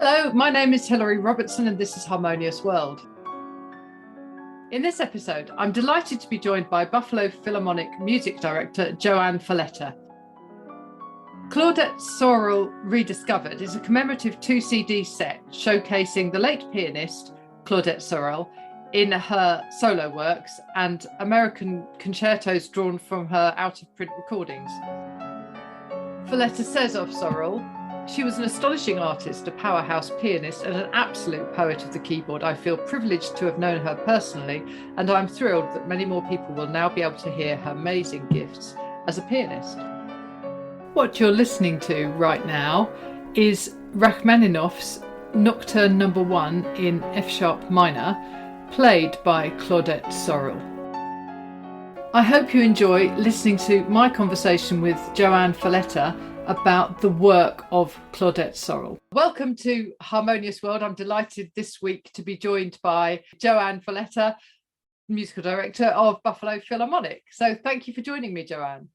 Hello, my name is Hilary Robertson and this is Harmonious World. In this episode, I'm delighted to be joined by Buffalo Philharmonic music director JoAnn Falletta. Claudette Sorel Rediscovered is a commemorative 2-CD set showcasing the late pianist Claudette Sorel in her solo works and American concertos drawn from her out-of-print recordings. Falletta says of Sorel, "She was an astonishing artist, a powerhouse pianist, and an absolute poet of the keyboard. I feel privileged to have known her personally, and I'm thrilled that many more people will now be able to hear her amazing gifts as a pianist." What you're listening to right now is Rachmaninoff's Nocturne No. 1 in F-sharp minor, played by Claudette Sorel. I hope you enjoy listening to my conversation with JoAnn Falletta about the work of Claudette Sorel. Welcome to Harmonious World. I'm delighted this week to be joined by JoAnn Falletta, musical director of Buffalo Philharmonic. So thank you for joining me, JoAnn.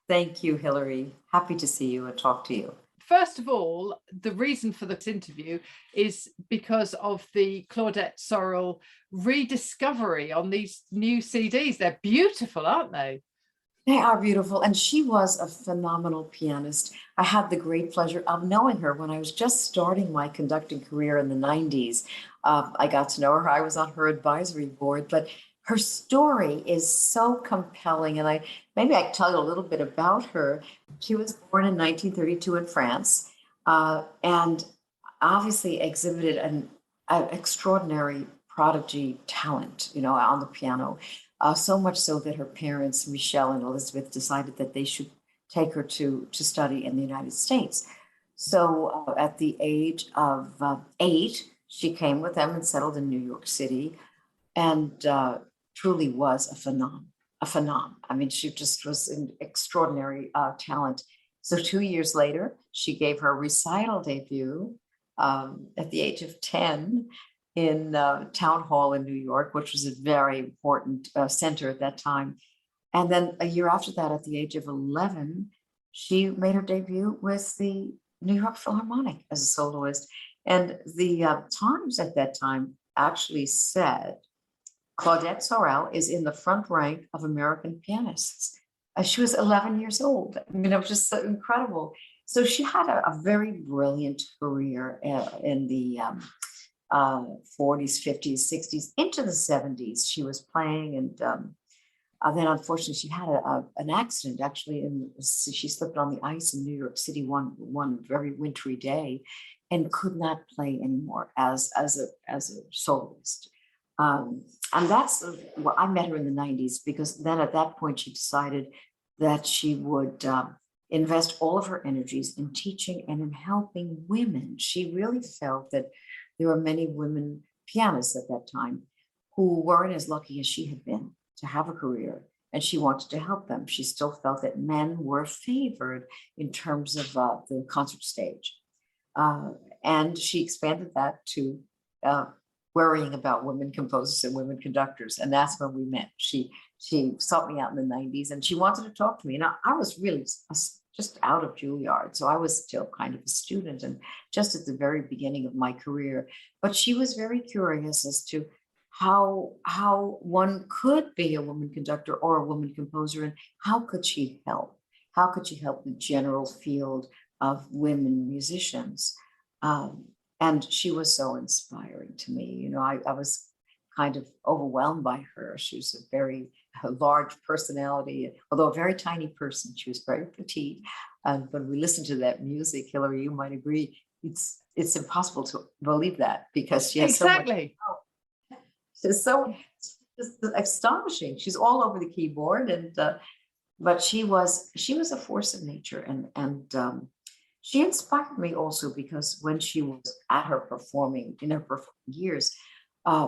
Thank you, Hilary. Happy to see you and talk to you. First of all, the reason for this interview is because of the Claudette Sorel rediscovery on these new CDs. They're beautiful, aren't they? They are beautiful. And she was a phenomenal pianist. I had the great pleasure of knowing her when I was just starting my conducting career in the 90s. I got to know her. I was on her advisory board, but her story is so compelling. And maybe I can tell you a little bit about her. She was born in 1932 in France and obviously exhibited an extraordinary prodigy talent, on the piano. So much so that her parents, Michelle and Elizabeth, decided that they should take her to study in the United States. So at the age of 8, she came with them and settled in New York City, and truly was a phenom. I mean, she just was an extraordinary talent. So 2 years later, she gave her recital debut at the age of 10 in Town Hall in New York, which was a very important center at that time. And then a year after that, at the age of 11, she made her debut with the New York Philharmonic as a soloist. And the Times at that time actually said, Claudette Sorel is in the front rank of American pianists. She was 11 years old. I mean, it was just so incredible. So she had a very brilliant career in the 40s, 50s, 60s, into the 70s. She was playing, and then unfortunately she had an accident. Actually, she slipped on the ice in New York City one very wintry day, and could not play anymore as a soloist. And that's well, I met her in the 90s, because then at that point she decided that she would invest all of her energies in teaching and in helping women. She really felt that there were many women pianists at that time who weren't as lucky as she had been to have a career, and she wanted to help them. She still felt that men were favored in terms of the concert stage. And she expanded that to worrying about women composers and women conductors. And that's when we met. She sought me out in the 90s, and she wanted to talk to me. And I was really just out of Juilliard. So I was still kind of a student and just at the very beginning of my career. But she was very curious as to how one could be a woman conductor or a woman composer, and how could she help? How could she help the general field of women musicians? And she was so inspiring to me. I was kind of overwhelmed by her. She was a very large personality, although a very tiny person. She was very petite. And when we listen to that music, Hilary, you might agree, it's impossible to believe that, because she has exactly. So much. She's so just astonishing. She's all over the keyboard, and but she was a force of nature, and she inspired me also because when she was at her performing in her years,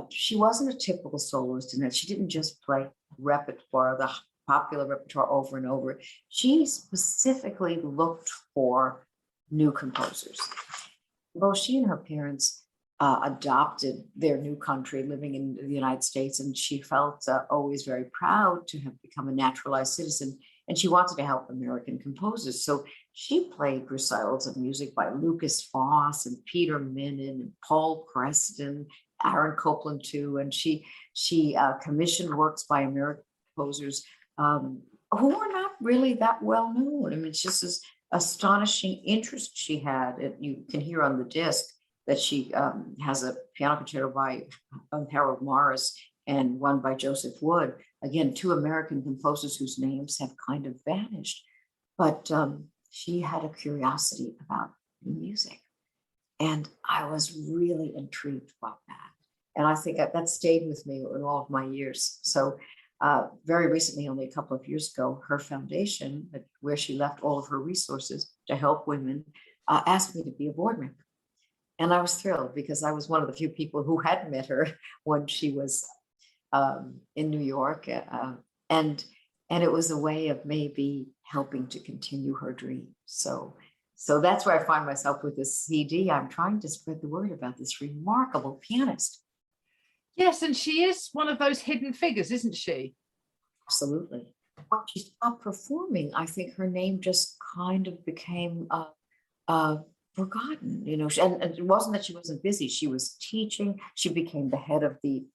she wasn't a typical soloist in that she didn't just play repertoire, the popular repertoire over and over. She specifically looked for new composers. Both she and her parents adopted their new country, living in the United States, and she felt always very proud to have become a naturalized citizen, and she wanted to help American composers. So she played recitals of music by Lucas Foss and Peter Minnan and Paul Preston, Aaron Copland too, and she commissioned works by American composers who were not really that well known. I mean, it's just this astonishing interest she had. You can hear on the disc that she has a piano concerto by Harold Morris and one by Joseph Wood. Again, two American composers whose names have kind of vanished. But she had a curiosity about music. And I was really intrigued by that. And I think that stayed with me in all of my years. So very recently, only a couple of years ago, her foundation, where she left all of her resources to help women, asked me to be a board member. And I was thrilled because I was one of the few people who had met her when she was in New York. And it was a way of maybe helping to continue her dream. So that's where I find myself with this CD. I'm trying to spread the word about this remarkable pianist. Yes, and she is one of those hidden figures, isn't she? Absolutely. When she stopped performing, I think her name just kind of became forgotten, you know, and it wasn't that she wasn't busy. She was teaching. She became the head of the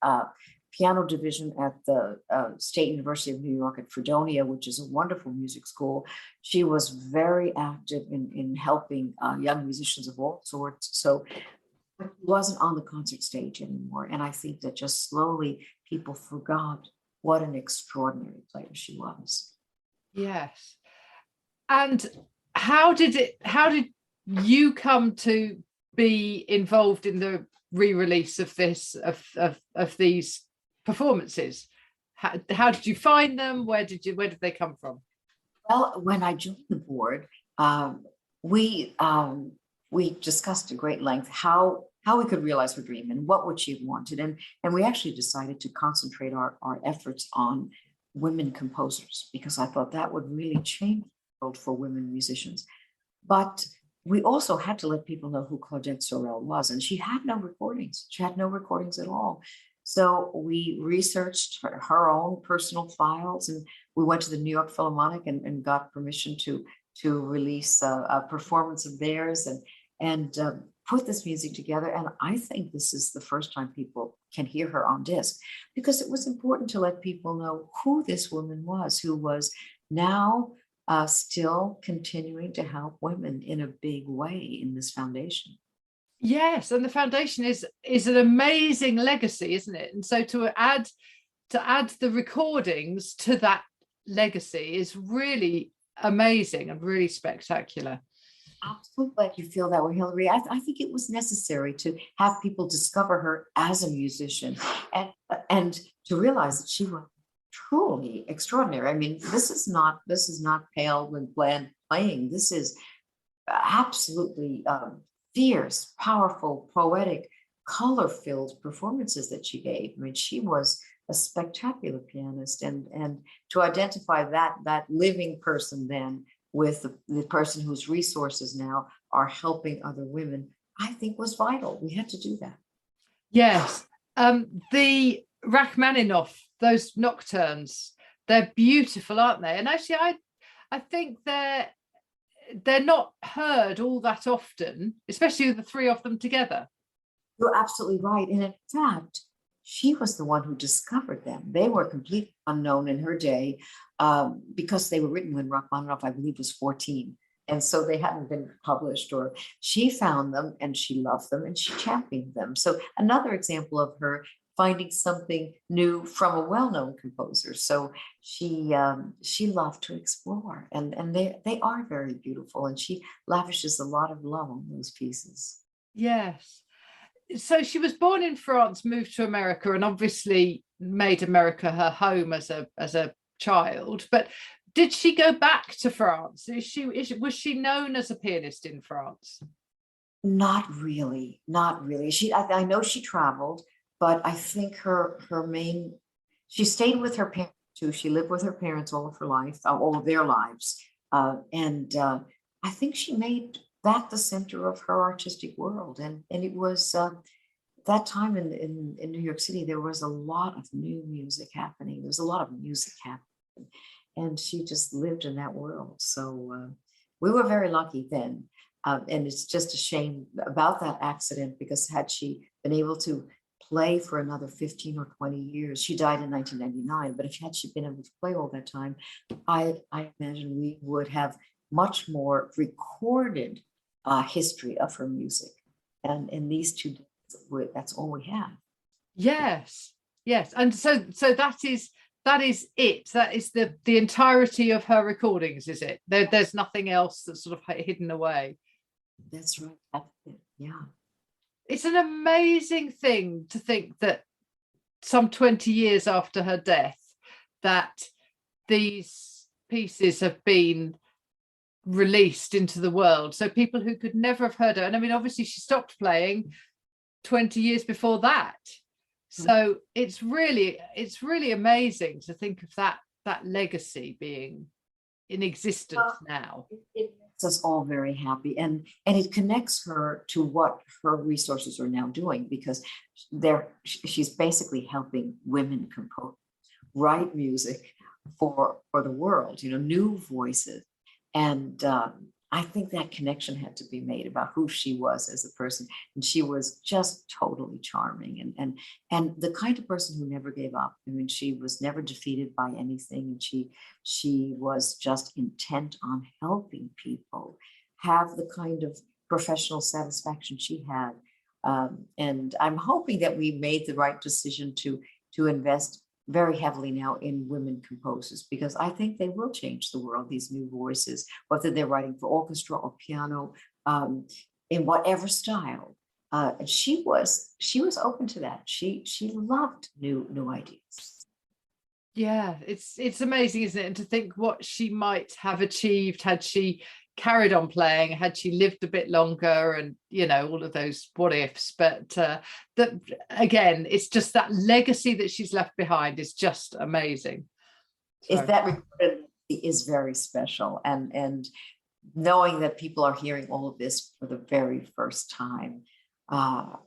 piano division at the State University of New York at Fredonia, which is a wonderful music school. She was very active in helping young musicians of all sorts. So it wasn't on the concert stage anymore. And I think that just slowly people forgot what an extraordinary player she was. Yes. And how did you come to be involved in the re-release of these performances? How did you find them? Where did they come from? Well, when I joined the board, we discussed at great length how we could realize her dream and what would she have wanted, and we actually decided to concentrate our efforts on women composers because I thought that would really change the world for women musicians. But we also had to let people know who Claudette Sorel was, and she had no recordings. She had no recordings at all. So we researched her own personal files, and we went to the New York Philharmonic and got permission to release a performance of theirs and put this music together. And I think this is the first time people can hear her on disc, because it was important to let people know who this woman was, who was now still continuing to help women in a big way in this foundation. Yes, and the foundation is an amazing legacy, isn't it? And so to add the recordings to that legacy is really amazing and really spectacular. I'm so glad you feel that way, Hillary. I think it was necessary to have people discover her as a musician and to realize that she was truly extraordinary. I mean, this is not pale and bland playing. This is absolutely fierce, powerful, poetic, color-filled performances that she gave. I mean, she was a spectacular pianist, and to identify that living person then with the person whose resources now are helping other women, I think was vital. We had to do that. Yes. The Rachmaninoff, those nocturnes, they're beautiful, aren't they? And actually, I think they're not heard all that often, especially the three of them together. You're absolutely right. And in fact, she was the one who discovered them. They were completely unknown in her day because they were written when Rachmaninoff, I believe, was 14. And so they hadn't been published, or she found them and she loved them and she championed them. So another example of her finding something new from a well-known composer. So she loved to explore, and they are very beautiful, and she lavishes a lot of love on those pieces. Yes. So she was born in France, moved to America, and obviously made America her home as a child. But did she go back to France? Was she known as a pianist in France? Not really. I know she traveled, but I think she stayed with her parents too. She lived with her parents all of her life, all of their lives. And I think she made that the center of her artistic world. And it was that time in New York City, there was a lot of new music happening. There was a lot of music happening. And she just lived in that world. So we were very lucky then. And it's just a shame about that accident, because had she been able to play for another 15 or 20 years, she died in 1999, but if had she been able to play all that time, I imagine we would have much more recorded history of her music. And in these 2 days, that's all we have. Yes, yes. And so that is it. That is the entirety of her recordings, is it? There's nothing else that's sort of hidden away. That's right. That's it. Yeah. It's an amazing thing to think that some 20 years after her death, that these pieces have been released into the world. So people who could never have heard her, and I mean, obviously she stopped playing 20 years before that. So it's really amazing to think of that legacy being in existence now. It makes us all very happy, and it connects her to what her resources are now doing, because she's basically helping women compose, write music for the world, new voices. And I think that connection had to be made about who she was as a person. And she was just totally charming, and the kind of person who never gave up. I mean, she was never defeated by anything. And she was just intent on helping people have the kind of professional satisfaction she had. And I'm hoping that we made the right decision to invest very heavily now in women composers, because I think they will change the world, these new voices, whether they're writing for orchestra or piano, in whatever style. And she was open to that. She loved new ideas. Yeah, it's amazing, isn't it? And to think what she might have achieved had she carried on playing, had she lived a bit longer, and all of those what ifs. But that again, it's just that legacy that she's left behind is just amazing. So. That recorded is very special, and knowing that people are hearing all of this for the very first time,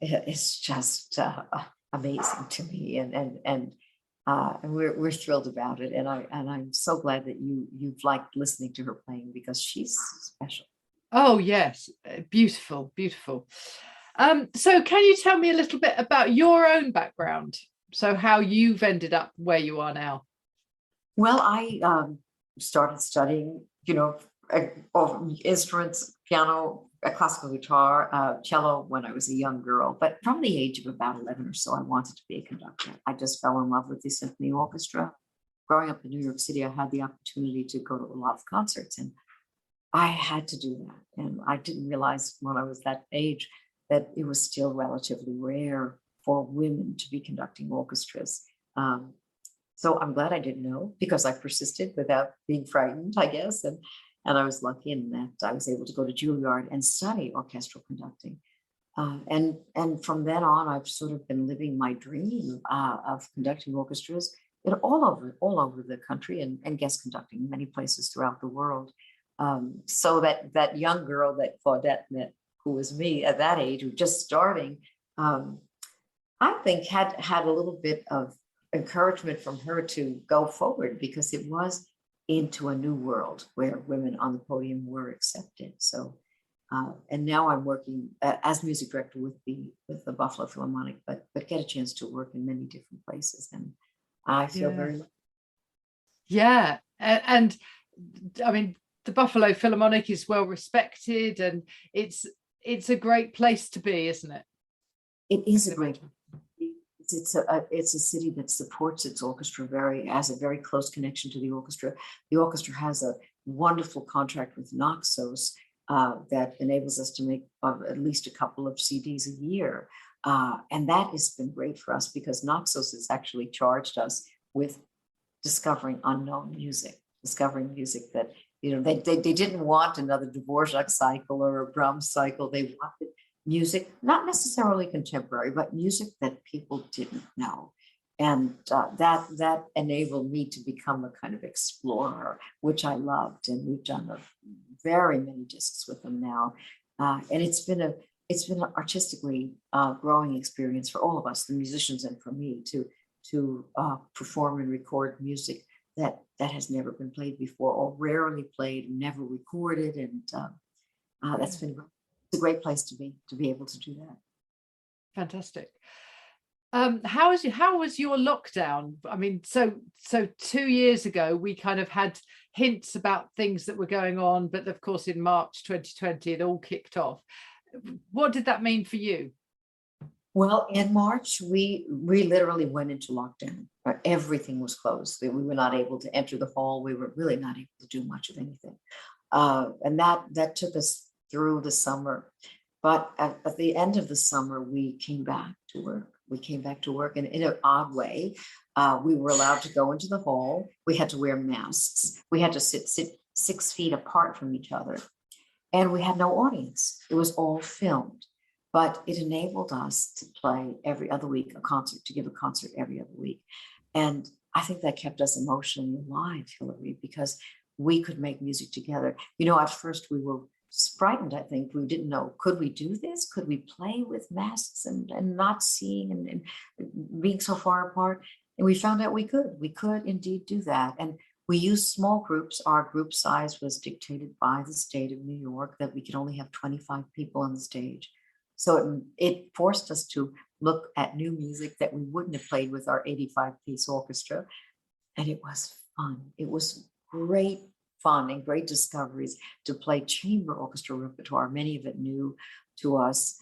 it's just amazing to me, and we're thrilled about it, and I'm so glad that you've liked listening to her playing, because she's special. Oh yes, beautiful. So can you tell me a little bit about your own background? So how you've ended up where you are now? Well, I started studying, instruments, piano, classical guitar, cello when I was a young girl, but from the age of about 11 or so, I wanted to be a conductor. I just fell in love with the symphony orchestra. Growing up in New York City, I had the opportunity to go to a lot of concerts, and I had to do that. And I didn't realize when I was that age that it was still relatively rare for women to be conducting orchestras. So I'm glad I didn't know, because I persisted without being frightened, I guess. And I was lucky in that I was able to go to Juilliard and study orchestral conducting. And from then on, I've sort of been living my dream of conducting orchestras all over the country, and guest conducting in many places throughout the world. So that young girl that Claudette met, who was me at that age, who was just starting, I think had a little bit of encouragement from her to go forward, because it was into a new world where women on the podium were accepted. So, and now I'm working as music director with the Buffalo Philharmonic, but get a chance to work in many different places, and I feel very lucky. Yeah, and I mean, the Buffalo Philharmonic is well respected, and it's a great place to be, isn't it? It is a great. It's a city that supports its orchestra has a very close connection to the orchestra. The orchestra has a wonderful contract with Naxos that enables us to make at least a couple of CDs a year. And that has been great for us, because Naxos has actually charged us with discovering unknown music, discovering music that, they didn't want another Dvorak cycle or a Brahms cycle. They wanted music, not necessarily contemporary, but music that people didn't know. And that enabled me to become a kind of explorer, which I loved. And we've done very many discs with them now. And it's been an artistically growing experience for all of us, the musicians, and for me to perform and record music that has never been played before, or rarely played, never recorded, and that's been great. It's a great place to be able to do that. Fantastic. How was your lockdown? I mean, so 2 years ago we kind of had hints about things that were going on, but of course in March 2020 it all kicked off. What did that mean for you? Well, in March, we literally went into lockdown. Everything was closed. We were not able to enter the hall. We were really not able to do much of anything. And that took us through the summer. But at the end of the summer, we came back to work. We came back to work, and in an odd way, we were allowed to go into the hall. We had to wear masks. We had to sit 6 feet apart from each other. And we had no audience. It was all filmed. But it enabled us to play every other week, to give a concert every other week. And I think that kept us emotionally alive, Hillary, because we could make music together. At first we were frightened, I think. We didn't know, could we do this? Could we play with masks and not seeing and being so far apart? And we found out we could indeed do that. And we used small groups. Our group size was dictated by the state of New York, that we could only have 25 people on the stage. So it forced us to look at new music that we wouldn't have played with our 85-piece orchestra. And it was fun. It was great fun and great discoveries to play chamber orchestra repertoire, many of it new to us,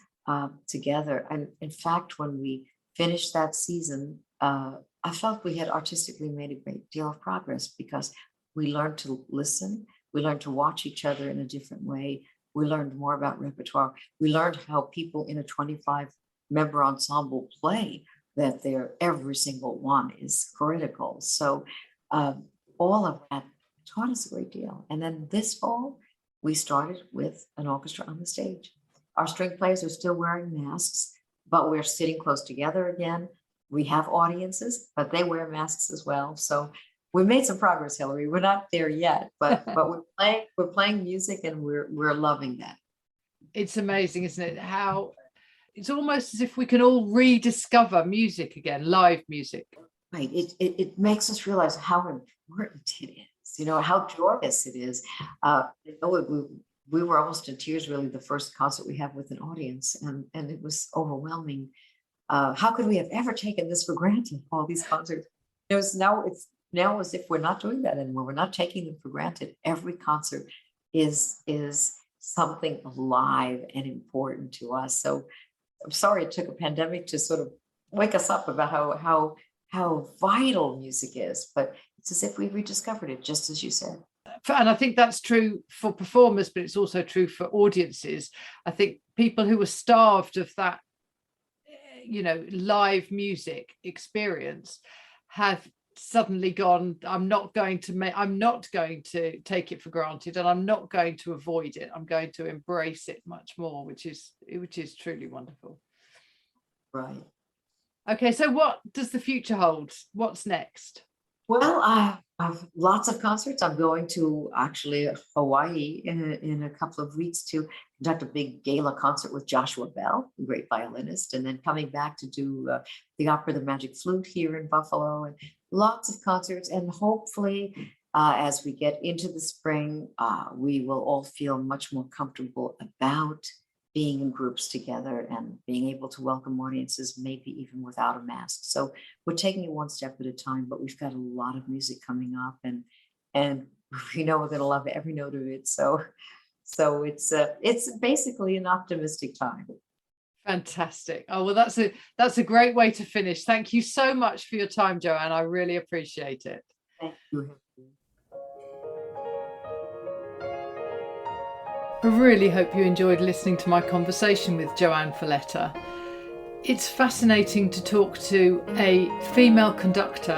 together. And in fact, when we finished that season, I felt we had artistically made a great deal of progress, because we learned to listen. We learned to watch each other in a different way. We learned more about repertoire. We learned how people in a 25-member ensemble play, that every single one is critical. So all of that taught us a great deal. And then this fall, we started with an orchestra on the stage. Our string players are still wearing masks, but we're sitting close together again. We have audiences, but they wear masks as well. So we made some progress, Hillary. We're not there yet, but we're playing music, and we're loving that. It's amazing, isn't it? How it's almost as if we can all rediscover music again, live music. Right. It makes us realize how important it is. How joyous it is. We were almost in tears, really, the first concert we had with an audience, and it was overwhelming. How could we have ever taken this for granted? All these concerts. It's now as if we're not doing that anymore. We're not taking them for granted. Every concert is something alive and important to us. So I'm sorry it took a pandemic to sort of wake us up about how vital music is, but it's as if we rediscovered it, just as you said. And I think that's true for performers, but it's also true for audiences. I think people who were starved of that, live music experience have suddenly gone, I'm not going to take it for granted, and I'm not going to avoid it. I'm going to embrace it much more, which is truly wonderful. Right. Okay, so what does the future hold? What's next? Well, I have lots of concerts. I'm going to actually Hawaii in a couple of weeks to conduct a big gala concert with Joshua Bell, a great violinist, and then coming back to do the opera, The Magic Flute, here in Buffalo, and lots of concerts. And hopefully, as we get into the spring, we will all feel much more comfortable about being in groups together and being able to welcome audiences, maybe even without a mask. So we're taking it one step at a time, but we've got a lot of music coming up, and we know we're going to love every note of it. So it's basically an optimistic time. Fantastic. Oh, well, that's a great way to finish. Thank you so much for your time, JoAnn. I really appreciate it. Thank you. I really hope you enjoyed listening to my conversation with JoAnn Falletta. It's fascinating to talk to a female conductor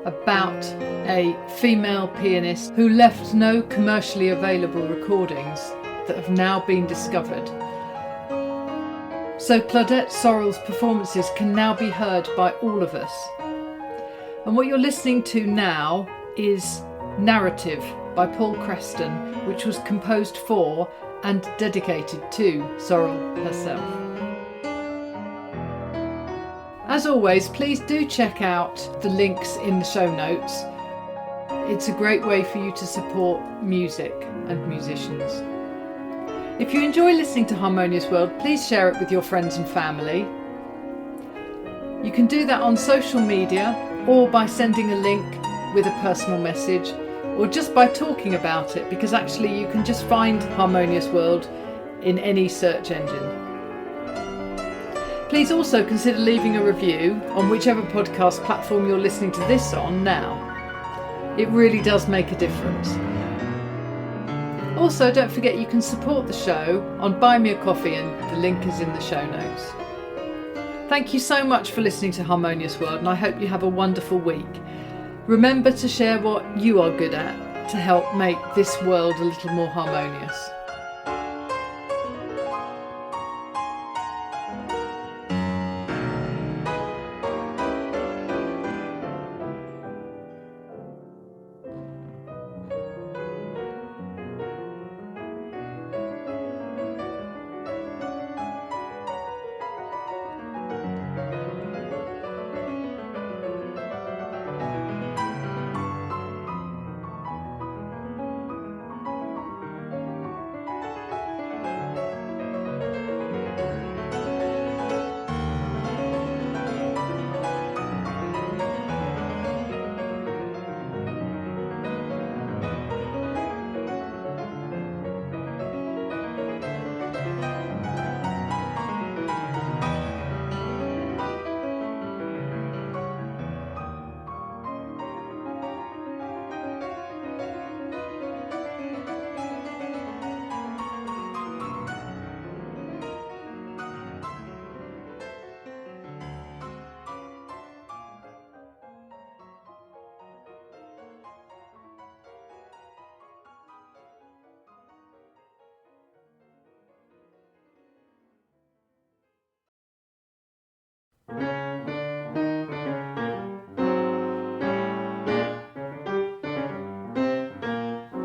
about a female pianist who left no commercially available recordings that have now been discovered. So Claudette Sorrell's performances can now be heard by all of us. And what you're listening to now is Narrative by Paul Creston, which was composed for and dedicated to Sorrell herself. As always, please do check out the links in the show notes. It's a great way for you to support music and musicians. If you enjoy listening to Harmonious World, please share it with your friends and family. You can do that on social media or by sending a link with a personal message, or just by talking about it, because actually you can just find Harmonious World in any search engine. Please also consider leaving a review on whichever podcast platform you're listening to this on now. It really does make a difference. Also, don't forget you can support the show on Buy Me a Coffee, and the link is in the show notes. Thank you so much for listening to Harmonious World, and I hope you have a wonderful week. Remember to share what you are good at to help make this world a little more harmonious.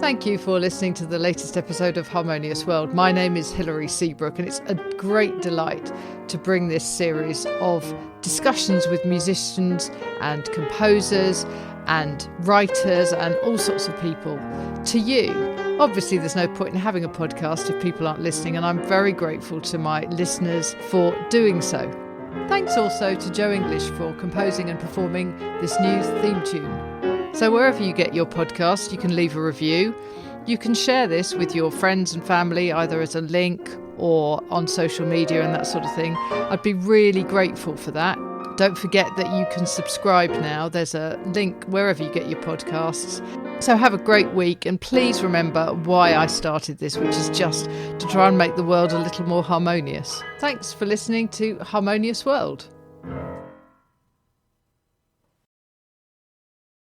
Thank you for listening to the latest episode of Harmonious World. My name is Hilary Seabrook, and it's a great delight to bring this series of discussions with musicians and composers and writers and all sorts of people to you. Obviously, there's no point in having a podcast if people aren't listening, and I'm very grateful to my listeners for doing so. Thanks also to Joe English for composing and performing this new theme tune. So wherever you get your podcast, you can leave a review. You can share this with your friends and family, either as a link or on social media and that sort of thing. I'd be really grateful for that. Don't forget that you can subscribe now. There's a link wherever you get your podcasts. So have a great week, and please remember why I started this, which is just to try and make the world a little more harmonious. Thanks for listening to Harmonious World.